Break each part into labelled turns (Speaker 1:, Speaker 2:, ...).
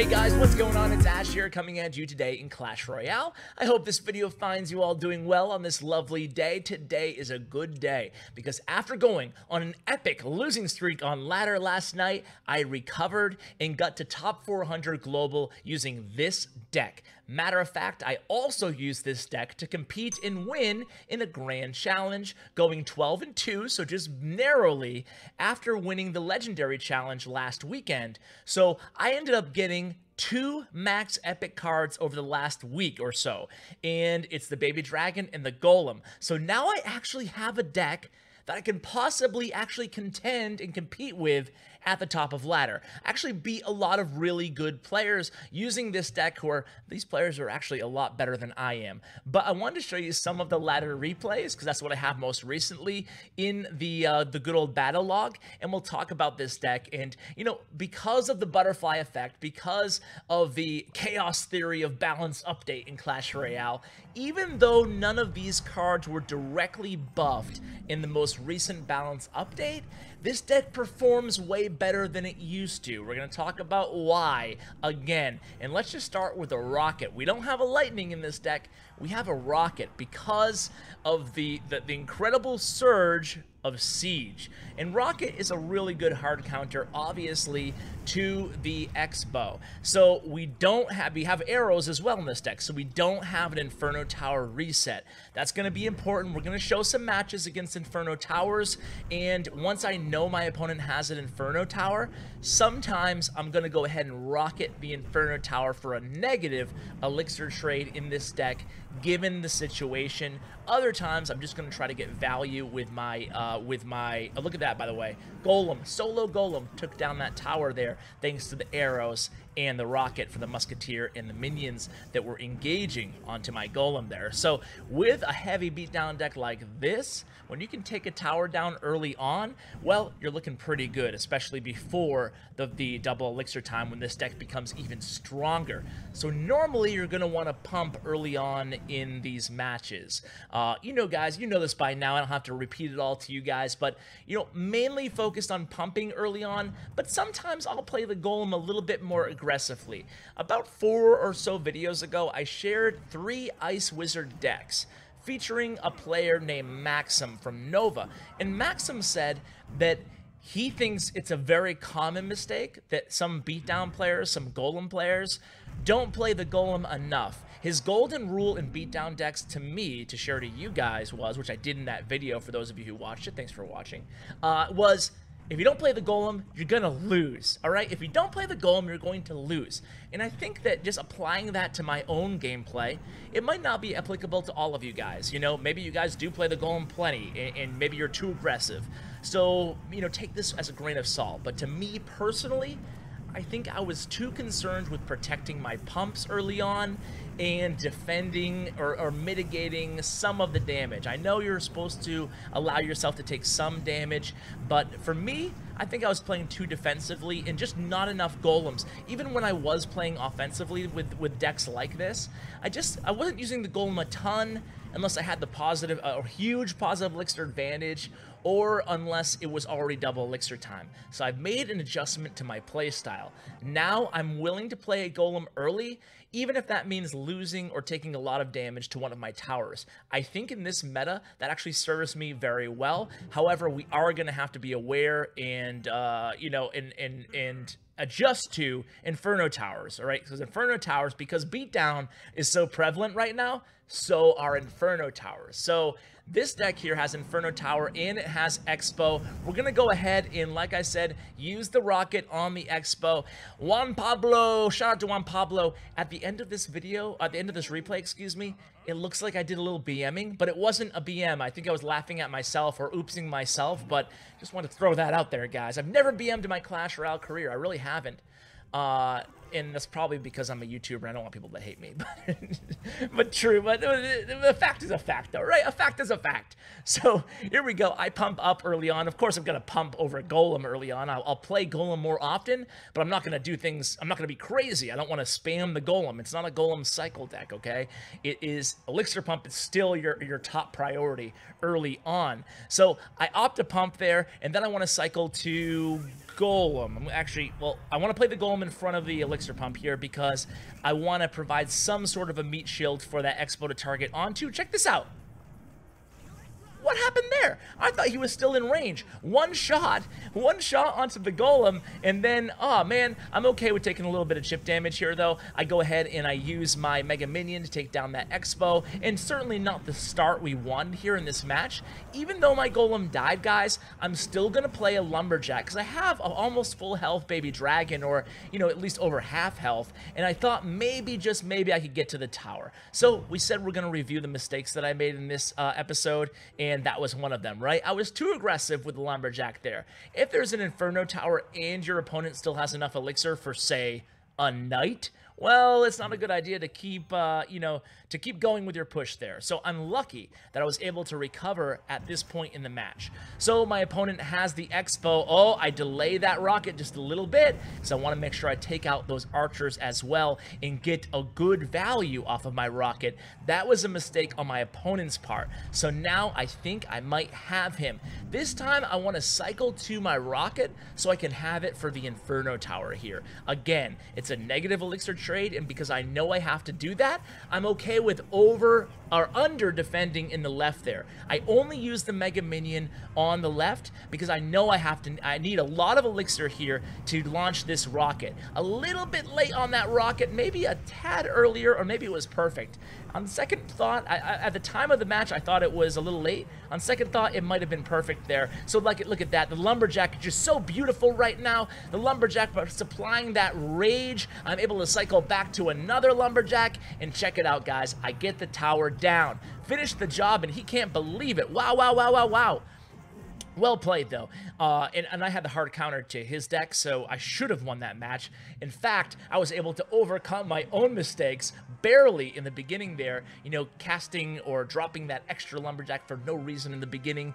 Speaker 1: Hey guys, what's going on? It's Ash here coming at you today in Clash Royale. I hope this video finds you all doing well on this lovely day. Today is a good day because after going on an epic losing streak on ladder last night, I recovered and got to top 400 global using this deck. Matter of fact, I also used this deck to compete and win in a grand challenge, going 12-2, so just narrowly after winning the legendary challenge last weekend. So I ended up getting 2 max epic cards over the last week or so, and it's the baby dragon and the golem. So now I actually have a deck that I can possibly actually contend and compete with at the top of ladder. Actually beat a lot of really good players using this deck, who these players are actually a lot better than I am. But I wanted to show you some of the ladder replays because that's what I have most recently in the good old battle log, and we'll talk about this deck. And you know, because of the butterfly effect, because of the chaos theory of balance update in Clash Royale, even though none of these cards were directly buffed in the most recent balance update, this deck performs way better than it used to. We're going to talk about why again, and let's just start with a rocket. We don't have a lightning in this deck, we have a rocket because of the incredible surge of siege. And rocket is a really good hard counter, obviously, to the X-bow. So we have arrows as well in this deck, so we don't have an Inferno Tower reset. That's going to be important. We're going to show some matches against Inferno Towers, and once I know my opponent has an Inferno Tower, sometimes I'm going to go ahead and rocket the Inferno Tower for a negative elixir trade in this deck, given the situation. Other times, I'm just going to try to get value with my, look at that, by the way. Golem, solo Golem, took down that tower there, thanks to the arrows and the rocket for the musketeer and the minions that were engaging onto my golem there. So with a heavy beatdown deck like this, when you can take a tower down early on, well, you're looking pretty good, especially before the double elixir time, when this deck becomes even stronger. So normally you're going to want to pump early on in these matches. You know, guys, you know this by now. I don't have to repeat it all to you guys, but you know, mainly focused on pumping early on, but sometimes I'll play the golem a little bit more aggressively. About 4 or so videos ago, I shared 3 Ice Wizard decks featuring a player named Maxim from Nova, and Maxim said that he thinks it's a very common mistake that some beatdown players, some golem players, don't play the golem enough. His golden rule in beatdown decks to me, to share to you guys, was, which I did in that video for those of you who watched it, thanks for watching, was if you don't play the golem, you're going to lose, all right? If you don't play the golem, you're going to lose. And I think that just applying that to my own gameplay, it might not be applicable to all of you guys. You know, maybe you guys do play the golem plenty, and maybe you're too aggressive. So, you know, take this as a grain of salt. But to me personally, I think I was too concerned with protecting my pumps early on and defending or mitigating some of the damage. I know you're supposed to allow yourself to take some damage, but for me, I think I was playing too defensively and just not enough golems. Even when I was playing offensively with decks like this, I wasn't using the golem a ton unless I had the positive, a huge positive elixir advantage, or unless it was already double elixir time. So I've made an adjustment to my playstyle. Now I'm willing to play a golem early, even if that means losing or taking a lot of damage to one of my towers. I think in this meta, that actually serves me very well. However, we are going to have to be aware and, you know, and adjust to Inferno Towers, all right? Because Inferno Towers, because beatdown is so prevalent right now, so are Inferno Towers. So this deck here has Inferno Tower and it has X-bow. We're going to go ahead and, like I said, use the rocket on the X-bow. Juan Pablo, shout out to Juan Pablo. At the end of this video, at the end of this replay, excuse me, it looks like I did a little BMing, but it wasn't a BM. I think I was laughing at myself or oopsing myself, but just want to throw that out there, guys. I've never BM'd in my Clash Royale career. I really haven't. And that's probably because I'm a YouTuber. I don't want people to hate me, but true. But the fact is a fact, though, right? A fact is a fact. So here we go. I pump up early on. Of course, I'm going to pump over Golem early on. I'll play Golem more often, but I'm not going to do things. I'm not going to be crazy. I don't want to spam the Golem. It's not a Golem cycle deck, okay? It is Elixir Pump. It's still your top priority early on. So I opt to pump there, and then I want to cycle to Golem. I'm actually, well, I want to play the Golem in front of the Elixir Pump here because I want to provide some sort of a meat shield for that Expo to target onto. Check this out. What happened there? I thought he was still in range. One shot onto the Golem, and then, oh man, I'm okay with taking a little bit of chip damage here though. I go ahead and I use my Mega Minion to take down that Expo, and certainly not the start we wanted here in this match. Even though my Golem died, guys, I'm still gonna play a Lumberjack, because I have a almost full health Baby Dragon, or, you know, at least over half health, and I thought maybe, just maybe, I could get to the tower. So we said we're gonna review the mistakes that I made in this episode, and that was one of them, right? I was too aggressive with the Lumberjack there. If there's an Inferno Tower and your opponent still has enough Elixir for, say, a Knight, well, it's not a good idea to keep, you know, to keep going with your push there. So I'm lucky that I was able to recover at this point in the match. So my opponent has the Expo. Oh, I delay that rocket just a little bit because I want to make sure I take out those archers as well and get a good value off of my rocket. That was a mistake on my opponent's part. So now I think I might have him. This time I want to cycle to my rocket so I can have it for the Inferno Tower here. Again, it's a negative Elixir trade, and because I know I have to do that, I'm okay with over or under defending in the left there. I only use the Mega Minion on the left because I know I need a lot of Elixir here to launch this rocket. A little bit late on that rocket, maybe a tad earlier, or maybe it was perfect. On second thought, at the time of the match, I thought it was a little late. On second thought, it might have been perfect there. So look at that. The Lumberjack is just so beautiful right now. The Lumberjack supplying that rage. I'm able to cycle back to another Lumberjack, and check it out, guys. I get the tower down. Finish the job, and he can't believe it. Wow, wow, wow, wow, wow. Well played, though, and I had the hard counter to his deck, so I should have won that match. In fact, I was able to overcome my own mistakes barely in the beginning there, you know, casting or dropping that extra Lumberjack for no reason in the beginning.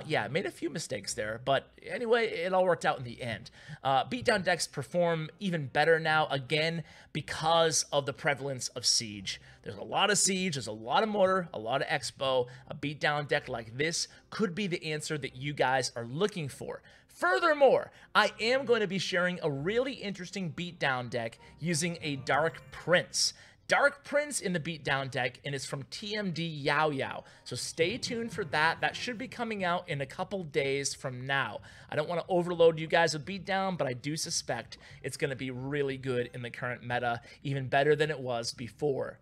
Speaker 1: Yeah, I made a few mistakes there, but anyway, it all worked out in the end. Beatdown decks perform even better now, again, because of the prevalence of Siege. There's a lot of Siege, there's a lot of Mortar, a lot of Expo. A beatdown deck like this could be the answer that you guys are looking for. Furthermore, I am going to be sharing a really interesting beatdown deck using a Dark Prince. Dark Prince in the beatdown deck, and it's from TMD Yao Yao. So stay tuned for that. That should be coming out in a couple days from now. I don't want to overload you guys with beatdown, but I do suspect it's going to be really good in the current meta, even better than it was before.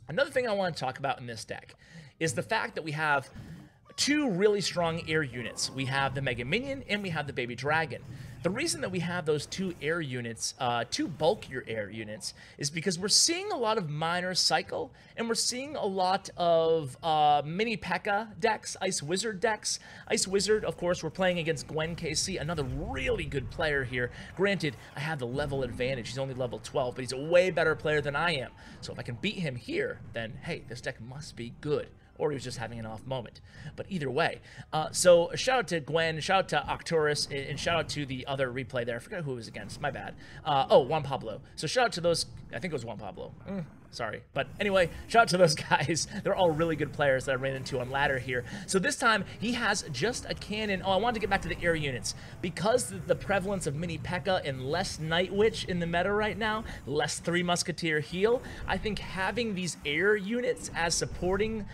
Speaker 1: Another thing I want to talk about in this deck is the fact that we have two really strong air units. We have the Mega Minion and we have the Baby Dragon. The reason that we have those two air units, two bulkier air units, is because we're seeing a lot of Miner cycle, and we're seeing a lot of mini P.E.K.K.A. decks, Ice Wizard decks. Ice Wizard, of course, we're playing against Gwen KC, another really good player here. Granted, I have the level advantage. He's only level 12, but he's a way better player than I am. So if I can beat him here, then hey, this deck must be good. Or he was just having an off moment. But either way, so shout out to Gwen, shout out to Octurus, and shout out to the other replay there. I forgot who it was against, my bad. Oh, Juan Pablo. So shout out to those, I think it was Juan Pablo. Sorry. But anyway, shout out to those guys. They're all really good players that I ran into on ladder here. So this time, he has just a cannon. Oh, I wanted to get back to the air units. Because the prevalence of mini P.E.K.K.A. and less Night Witch in the meta right now, less 3 Musketeer heal, I think having these air units as supporting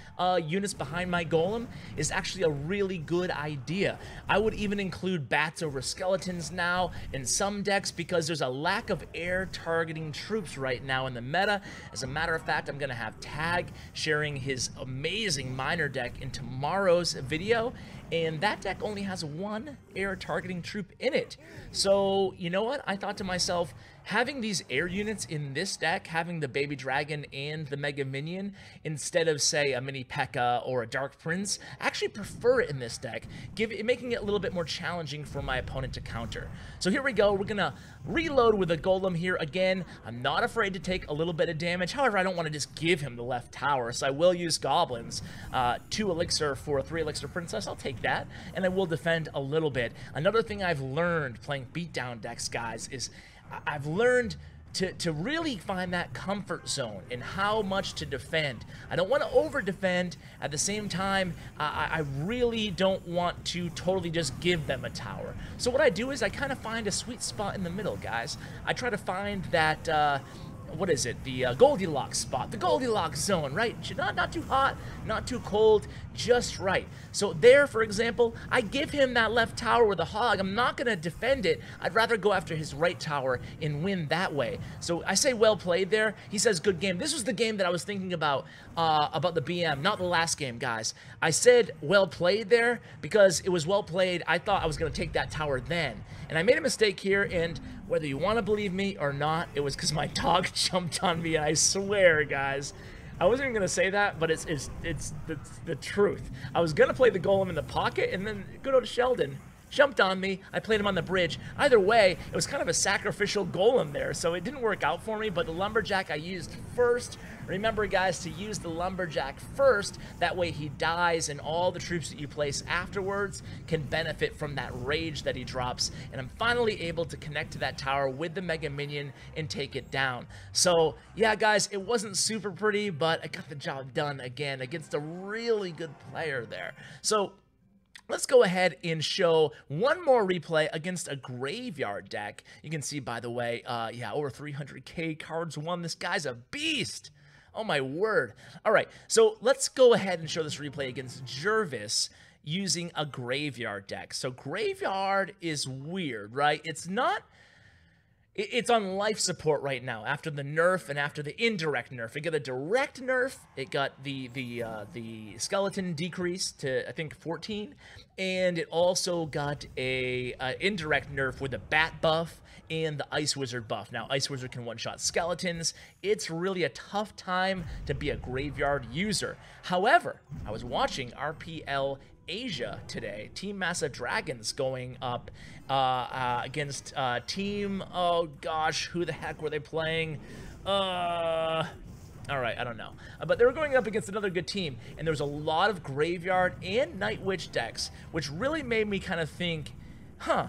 Speaker 1: units behind my Golem is actually a really good idea. I would even include bats over skeletons now in some decks because there's a lack of air targeting troops right now in the meta. As a matter of fact, I'm going to have Tag sharing his amazing Miner deck in tomorrow's video, and that deck only has 1 air targeting troop in it. So, you know what? I thought to myself, having these air units in this deck, having the Baby Dragon and the Mega Minion, instead of, say, a mini P.E.K.K.A. or a Dark Prince, I actually prefer it in this deck, making it a little bit more challenging for my opponent to counter. So here we go. We're going to reload with a Golem here again. I'm not afraid to take a little bit of damage. However, I don't want to just give him the left tower, so I will use Goblins. 2 Elixir for a 3 Elixir Princess. I'll take that, and I will defend a little bit. Another thing I've learned playing beatdown decks, guys, is I've learned to really find that comfort zone in how much to defend. I don't want to over defend. At the same time, I really don't want to totally just give them a tower. So what I do is I kind of find a sweet spot in the middle, guys. I try to find that what is it? The Goldilocks spot, the Goldilocks zone, right? Not too hot, not too cold, just right. So there, for example, I give him that left tower with a hog. I'm not going to defend it. I'd rather go after his right tower and win that way. So I say well played there. He says good game. This was the game that I was thinking about the BM, not the last game, guys. I said well played there because it was well played. I thought I was going to take that tower then. And I made a mistake here, and whether you want to believe me or not, it was because my dog jumped on me, and I swear, guys, I wasn't even going to say that, but it's the truth. I was going to play the golem in the pocket, and then good old Sheldon jumped on me. I played him on the bridge. Either way, it was kind of a sacrificial golem there, so it didn't work out for me, but the lumberjack I used first. Remember, guys, to use the lumberjack first. That way he dies, and all the troops that you place afterwards can benefit from that rage that he drops. And I'm finally able to connect to that tower with the mega minion and take it down. So, yeah, guys, it wasn't super pretty, but I got the job done again against a really good player there. So let's go ahead and show one more replay against a graveyard deck. You can see, by the way, yeah, over 300k cards won. This guy's a beast. Oh, my word. All right, so let's go ahead and show this replay against Jervis using a graveyard deck. So graveyard is weird, right? It's not... It's on life support right now after the nerf and after the indirect nerf. It got a direct nerf. It got the skeleton decrease to, I think, 14. And it also got a indirect nerf with a bat buff and the Ice Wizard buff. Now, Ice Wizard can one-shot skeletons. It's really a tough time to be a graveyard user. However, I was watching RPL Asia today, Team Massive Dragons going up against Team, oh gosh, who the heck were they playing? All right, I don't know. But they were going up against another good team, and there was a lot of Graveyard and Night Witch decks, which really made me kind of think, huh,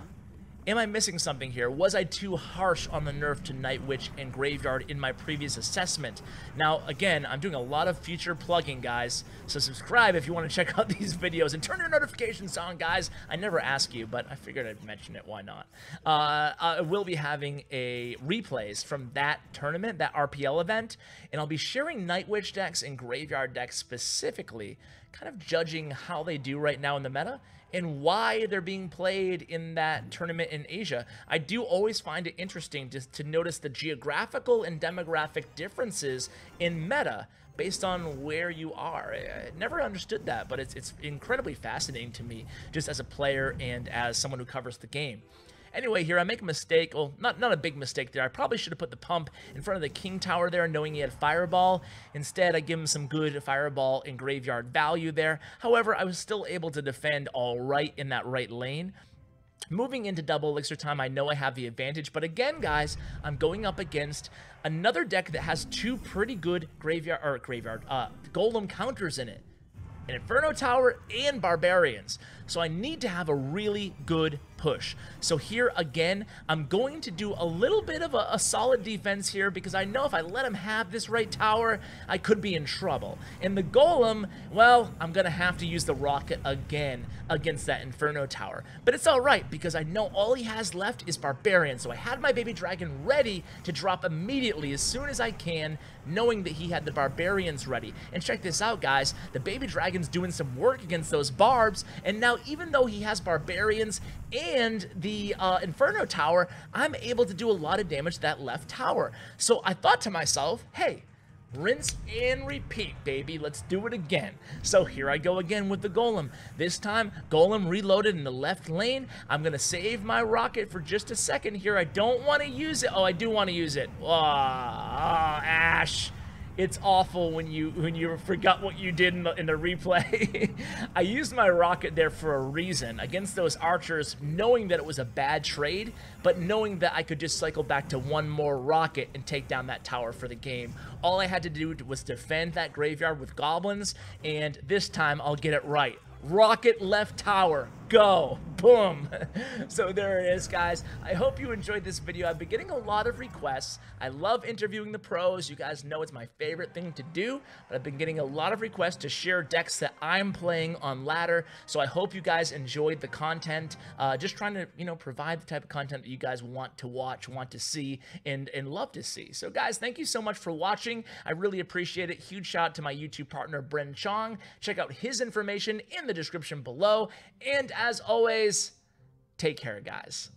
Speaker 1: am I missing something here? Was I too harsh on the nerf to Night Witch and Graveyard in my previous assessment? Now, again, I'm doing a lot of future plugging, guys, so subscribe if you want to check out these videos, and turn your notifications on, guys. I never ask you, but I figured I'd mention it. Why not? I will be having replays from that tournament, that RPL event, and I'll be sharing Night Witch decks and Graveyard decks specifically, kind of judging how they do right now in the meta, and why they're being played in that tournament in Asia. I do always find it interesting to notice the geographical and demographic differences in meta based on where you are. I never understood that, but it's incredibly fascinating to me just as a player and as someone who covers the game. Anyway, here I make a mistake. Well, not a big mistake there. I probably should have put the pump in front of the king tower there, knowing he had fireball. Instead, I give him some good fireball and graveyard value there. However, I was still able to defend all right in that right lane. Moving into double elixir time, I know I have the advantage, but again, guys, I'm going up against another deck that has two pretty good golem counters in it. An Inferno Tower and Barbarians. So I need to have a really good push. So here again, I'm going to do a little bit of a solid defense here because I know if I let him have this right tower, I could be in trouble. And the Golem, well, I'm going to have to use the rocket again against that Inferno Tower. But it's all right because I know all he has left is Barbarian. So I had my baby dragon ready to drop immediately as soon as I can, knowing that he had the Barbarians ready. And check this out, guys. The baby dragon's doing some work against those barbs, and now even though he has Barbarians and the Inferno Tower, I'm able to do a lot of damage to that left tower. So I thought to myself, hey, rinse and repeat, baby. Let's do it again. So here I go again with the Golem. This time, Golem reloaded in the left lane. I'm going to save my rocket for just a second here. I don't want to use it. Oh, I do want to use it. Ash. It's awful when you forgot what you did in the replay. I used my rocket there for a reason against those archers, knowing that it was a bad trade, but knowing that I could just cycle back to one more rocket and take down that tower for the game. All I had to do was defend that graveyard with goblins, and this time I'll get it right. Rocket left tower. go. Boom. So there it is, guys. I hope you enjoyed this video. I've been getting a lot of requests. I love interviewing the pros. You guys know it's my favorite thing to do, but I've been getting a lot of requests to share decks that I'm playing on ladder. So I hope you guys enjoyed the content. Just trying to, you know, provide the type of content that you guys want to watch, want to see, and love to see. So guys, thank you so much for watching. I really appreciate it. Huge shout out to my YouTube partner, Bren Chong. Check out his information in the description below. And as always, take care, guys.